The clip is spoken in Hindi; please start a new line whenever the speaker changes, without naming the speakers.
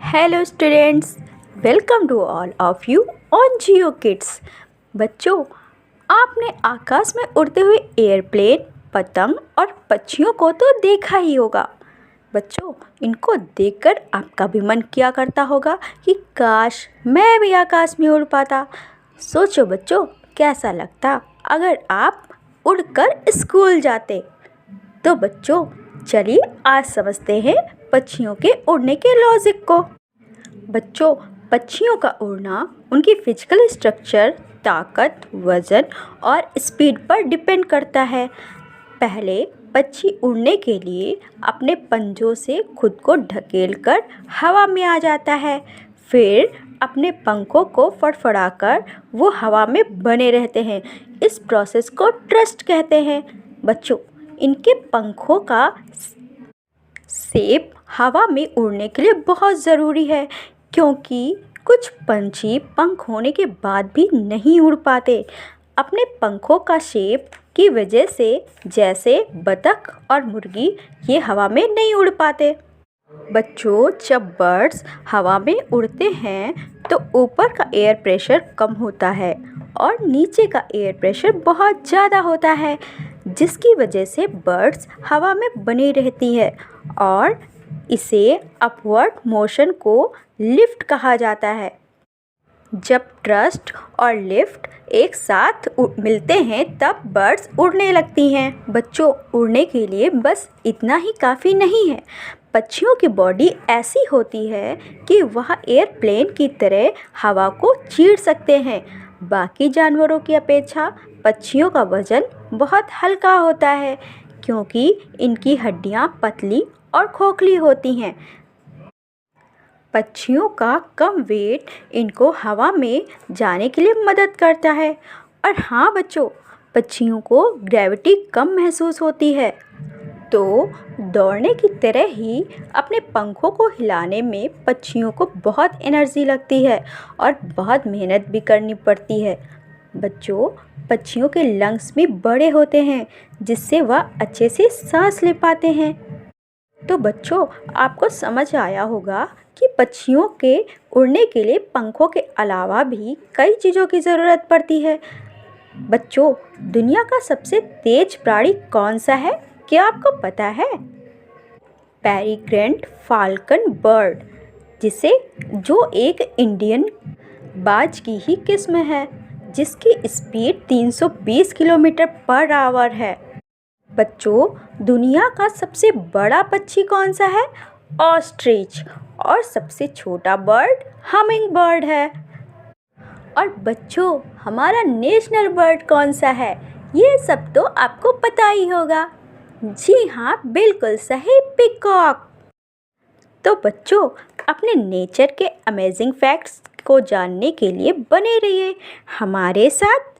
Hello students, welcome to all of you on Jio kids. बच्चों, आपने आकाश में उड़ते हुए एयरप्लेन, पतंग और पक्षियों को तो देखा ही होगा। बच्चों, इनको देखकर आपका भी मन किया करता होगा कि काश मैं भी आकाश में उड़ पाता। सोचो बच्चों, कैसा लगता अगर आप उड़कर स्कूल जाते। तो बच्चों, चलिए आज समझते हैं पक्षियों के उड़ने के लॉजिक को। बच्चों, पक्षियों का उड़ना उनकी फिजिकल स्ट्रक्चर, ताकत, वजन और स्पीड पर डिपेंड करता है। पहले पक्षी उड़ने के लिए अपने पंजों से खुद को ढकेलकर हवा में आ जाता है। फिर अपने पंखों को फड़फड़ाकर वो हवा में बने रहते हैं। इस प्रोसेस को थ्रस्ट कहते हैं। बच्चों, इनके पंखों का शेप हवा में उड़ने के लिए बहुत ज़रूरी है, क्योंकि कुछ पंछी पंख होने के बाद भी नहीं उड़ पाते अपने पंखों का शेप की वजह से। जैसे बतख और मुर्गी, ये हवा में नहीं उड़ पाते। बच्चों, जब बर्ड्स हवा में उड़ते हैं तो ऊपर का एयर प्रेशर कम होता है और नीचे का एयर प्रेशर बहुत ज़्यादा होता है, जिसकी वजह से बर्ड्स हवा में बनी रहती है और इसे अपवर्ड मोशन को लिफ्ट कहा जाता है। जब थ्रस्ट और लिफ्ट एक साथ मिलते हैं तब बर्ड्स उड़ने लगती हैं। बच्चों, उड़ने के लिए बस इतना ही काफ़ी नहीं है। पक्षियों की बॉडी ऐसी होती है कि वह एयरप्लेन की तरह हवा को चीर सकते हैं। बाकी जानवरों की अपेक्षा पक्षियों का वजन बहुत हल्का होता है, क्योंकि इनकी हड्डियां पतली और खोखली होती हैं। पक्षियों का कम वेट इनको हवा में जाने के लिए मदद करता है। और हाँ बच्चों, पक्षियों को ग्रेविटी कम महसूस होती है, तो दौड़ने की तरह ही अपने पंखों को हिलाने में पक्षियों को बहुत एनर्जी लगती है और बहुत मेहनत भी करनी पड़ती है। बच्चों, पक्षियों के लंग्स भी बड़े होते हैं, जिससे वह अच्छे से सांस ले पाते हैं। तो बच्चों, आपको समझ आया होगा कि पक्षियों के उड़ने के लिए पंखों के अलावा भी कई चीज़ों की ज़रूरत पड़ती है। बच्चों, दुनिया का सबसे तेज प्राणी कौन सा है, क्या आपको पता है? पेरिग्रेंट फाल्कन बर्ड, जो एक इंडियन बाज की ही किस्म है, जिसकी स्पीड 320 किलोमीटर पर आवर है। बच्चों, दुनिया का सबसे बड़ा पक्षी कौन सा है? ऑस्ट्रिच। और सबसे छोटा बर्ड हमिंग बर्ड है। और बच्चों, हमारा नेशनल बर्ड कौन सा है? ये सब तो आपको पता ही होगा। जी हाँ, बिल्कुल सही, पीकॉक। तो बच्चों, अपने नेचर के अमेजिंग फैक्ट्स को जानने के लिए बने रहिए हमारे साथ।